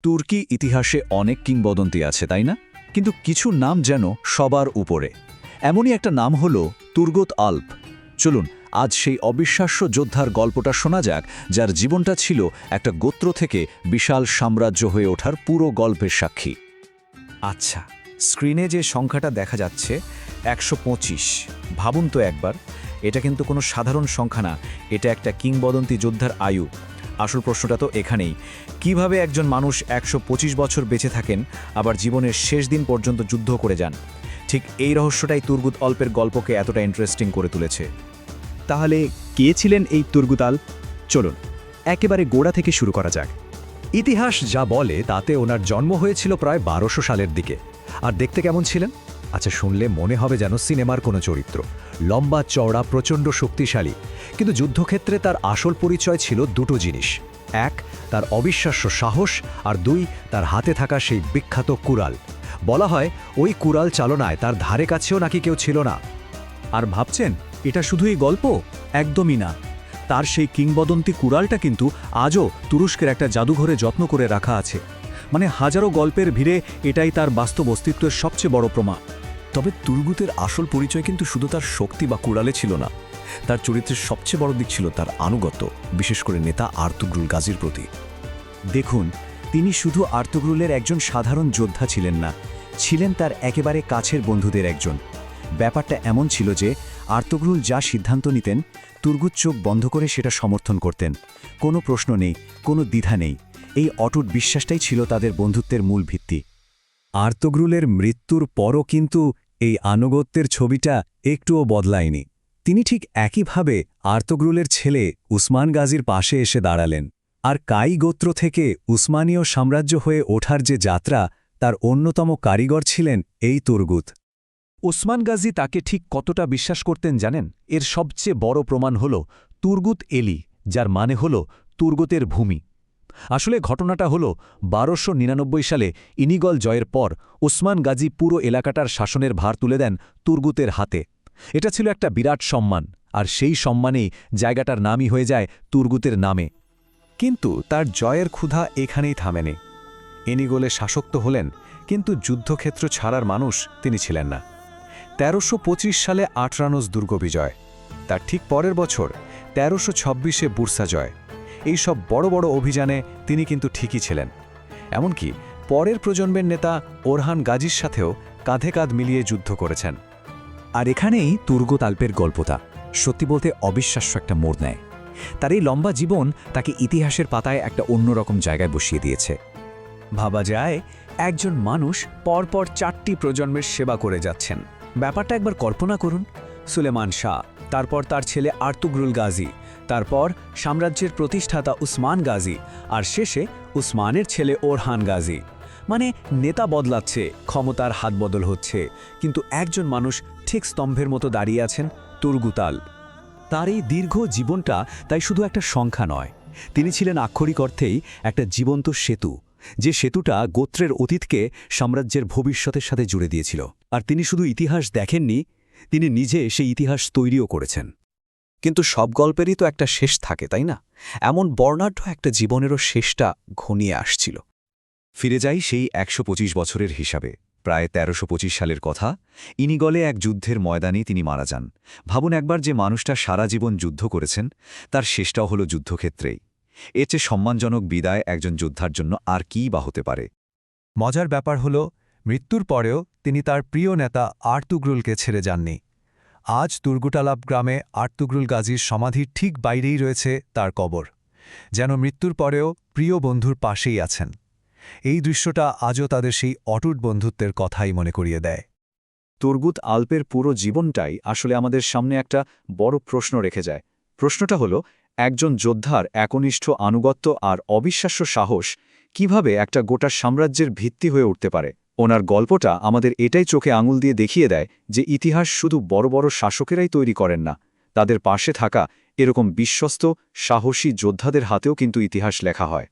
তুর্কি ইতিহাসে অনেক কিংবদন্তি আছে তাই না? কিন্তু কিছু নাম যেন সবার উপরে। এমনই একটা নাম হল তুর্গুত আল্প। চলুন আজ সেই অবিশ্বাস্য যোদ্ধার গল্পটা শোনা যাক, যার জীবনটা ছিল একটা গোত্র থেকে বিশাল সাম্রাজ্য হয়ে ওঠার পুরো গল্পের সাক্ষী। আচ্ছা, স্ক্রিনে যে সংখ্যাটা দেখা যাচ্ছে ১২৫, ভাবুন তো একবার, এটা কিন্তু কোনো সাধারণ সংখ্যা না, এটা একটা কিংবদন্তি যোদ্ধার আয়ু। আসল প্রশ্নটা তো এখানেই, কিভাবে একজন মানুষ ১২৫ বছর বেঁচে থাকেন আবার জীবনের শেষ দিন পর্যন্ত যুদ্ধ করে যান। ঠিক এই রহস্যটাই তুর্গুত আল্পের গল্পকে এতটা ইন্টারেস্টিং করে তুলেছে। তাহলে কে ছিলেন এই তুর্গুত আল্প? চলুন একেবারে গোড়া থেকে শুরু করা যাক। ইতিহাস যা বলে তাতে ওনার জন্ম হয়েছিল প্রায় ১২০০ সালের দিকে। আর দেখতে কেমন ছিলেন? আচ্ছা, শুনলে মনে হবে যেন সিনেমার কোনো চরিত্র। লম্বা চওড়া, প্রচণ্ড শক্তিশালী। কিন্তু যুদ্ধক্ষেত্রে তার আসল পরিচয় ছিল দুটো জিনিস। এক, তার অবিশ্বাস্য সাহস, আর দুই, তার হাতে থাকা সেই বিখ্যাত কুড়াল। বলা হয় ওই কুড়াল চালনায় তার ধারে কাছেও নাকি কেউ ছিল না। আর ভাবছেন এটা শুধুই গল্প? একদমই না। তার সেই কিংবদন্তি কুড়ালটা কিন্তু আজও তুরস্কের একটা জাদুঘরে যত্ন করে রাখা আছে। মানে হাজারো গল্পের ভিড়ে এটাই তার বাস্তব অস্তিত্বের সবচেয়ে বড় প্রমাণ। তবে তুর্গুতের আসল পরিচয় কিন্তু শুধু তার শক্তি বা কুড়ালে ছিল না। তার চরিত্রের সবচেয়ে বড় দিক ছিল তার আনুগত্য, বিশেষ করে নেতা আর্তুগ্রুল গাজীর প্রতি। দেখুন, তিনি শুধু আর্তুগ্রুলের একজন সাধারণ যোদ্ধা ছিলেন না, ছিলেন তার একেবারে কাছের বন্ধুদের একজন। ব্যাপারটা এমন ছিল যে আর্তুগ্রুল যা সিদ্ধান্ত নিতেন, তুর্গুত চোখ বন্ধ করে সেটা সমর্থন করতেন। কোনো প্রশ্ন নেই, কোনো দ্বিধা নেই। এই অটুট বিশ্বাসটাই ছিল তাদের বন্ধুত্বের মূল ভিত্তি। আর্তুগ্রুলের মৃত্যুর পরও কিন্তু এই আনুগত্যের ছবিটা একটুও বদলায়নি। তিনি ঠিক একইভাবে আর্তুগ্রুলের ছেলে উসমান গাজীর পাশে এসে দাঁড়ালেন। আর কাই গোত্র থেকে উসমানীয় সাম্রাজ্য হয়ে ওঠার যে যাত্রা, তার অন্যতম কারিগর ছিলেন এই তুর্গুত। উসমান গাজী তাকে ঠিক কতটা বিশ্বাস করতেন জানেন? এর সবচেয়ে বড় প্রমাণ হল তুর্গুত এলি, যার মানে হল তুর্গুতের ভূমি। আসলে ঘটনাটা হল ১২৯৯ সালে ইনিগল জয়ের পর উসমান গাজী পুরো এলাকাটার শাসনের ভার তুলে দেন তুর্গুতের হাতে। এটা ছিল একটা বিরাট সম্মান, আর সেই সম্মানেই জায়গাটার নামই হয়ে যায় তুর্গুতের নামে। কিন্তু তার জয়ের ক্ষুধা এখানেই থামেনি। এনিগোলে শাসক তো হলেন, কিন্তু যুদ্ধক্ষেত্র ছাড়ার মানুষ তিনি ছিলেন না। ১৩২৫ সালে আটরানোস দুর্গ বিজয়, তার ঠিক পরের বছর ১৩২৬-এ বুরসা জয়। এই সব বড় বড় অভিযানে তিনি কিন্তু ঠিকই ছিলেন। এমনকি পরের প্রজন্মের নেতা ওরহান গাজীর সাথেও কাঁধে কাঁধ মিলিয়ে যুদ্ধ করেছেন। আর এখানেই তুর্গুত আল্পের গল্পটা সত্যি বলতে অবিশ্বাস্য একটা মোড় নেয়। তার এই লম্বা জীবন তাকে ইতিহাসের পাতায় একটা অন্যরকম জায়গায় বসিয়ে দিয়েছে। ভাবা যায় একজন মানুষ পরপর ৪টি প্রজন্মের সেবা করে যাচ্ছেন। ব্যাপারটা একবার কল্পনা করুন। সুলেমান শাহ, তারপর তার ছেলে আর্তুগ্রুল গাজী, তারপর সাম্রাজ্যের প্রতিষ্ঠাতা উসমান গাজী, আর শেষে উসমানের ছেলে ওরহান গাজী। মানে নেতা বদলাচ্ছে, ক্ষমতার হাত বদল হচ্ছে, কিন্তু একজন মানুষ ঠিক স্তম্ভের মতো দাঁড়িয়ে আছেন, তুর্গুত আল্প। তার এই দীর্ঘ জীবনটা তাই শুধু একটা সংখ্যা নয়, তিনি ছিলেন আক্ষরিক অর্থেই একটা জীবন্ত সেতু, যে সেতুটা গোত্রের অতীতকে সাম্রাজ্যের ভবিষ্যতের সাথে জুড়ে দিয়েছিল। আর তিনি শুধু ইতিহাস দেখেননি, তিনি নিজে সেই ইতিহাস তৈরিও করেছেন। কিন্তু সব গল্পেরই তো একটা শেষ থাকে তাই না? এমন বর্ণাঢ্য একটা জীবনেরও শেষটা ঘনিয়ে আসছিল। ফিরে যাই সেই ১২৫ বছরের হিসাবে। প্রায় ১৩২৫ সালের কথা। ইনিগলে এক যুদ্ধের ময়দানে তিনি মারা যান। ভাবুন একবার, যে মানুষটা সারা জীবন যুদ্ধ করেছেন, তার শেষটাও হলো যুদ্ধক্ষেত্রেই। এর চেয়ে সম্মানজনক বিদায় একজন যোদ্ধার জন্য আর কীই বা হতে পারে? মজার ব্যাপার হল, মৃত্যুর পরেও তিনি তার প্রিয় নেতা আর্তুগ্রুলকে ছেড়ে যাননি। আজ তুর্গুত আল্প গ্রামে আর্তুগ্রুল গাজীর সমাধির ঠিক বাইরেই রয়েছে তার কবর, যেন মৃত্যুর পরেও প্রিয় বন্ধুর পাশেই আছেন। এই দৃশ্যটা আজও তাদের সেই অটুট বন্ধুত্বের কথাই মনে করিয়ে দেয়। তুর্গুত আল্পের পুরো জীবনটাই আসলে আমাদের সামনে একটা বড় প্রশ্ন রেখে যায়। প্রশ্নটা হলো, একজন যোদ্ধার একনিষ্ঠ আনুগত্য আর অবিশ্বাস্য সাহস কিভাবে একটা গোটা সাম্রাজ্যের ভিত্তি হয়ে উঠতে পারে? ওনার গল্পটা আমাদের এটাই চোখে আঙুল দিয়ে দেখিয়ে দেয় যে ইতিহাস শুধু বড় বড় শাসকেরাই তৈরি করেন না, তাদের পাশে থাকা এরকম বিশ্বস্ত সাহসী যোদ্ধাদের হাতেও কিন্তু ইতিহাস লেখা হয়।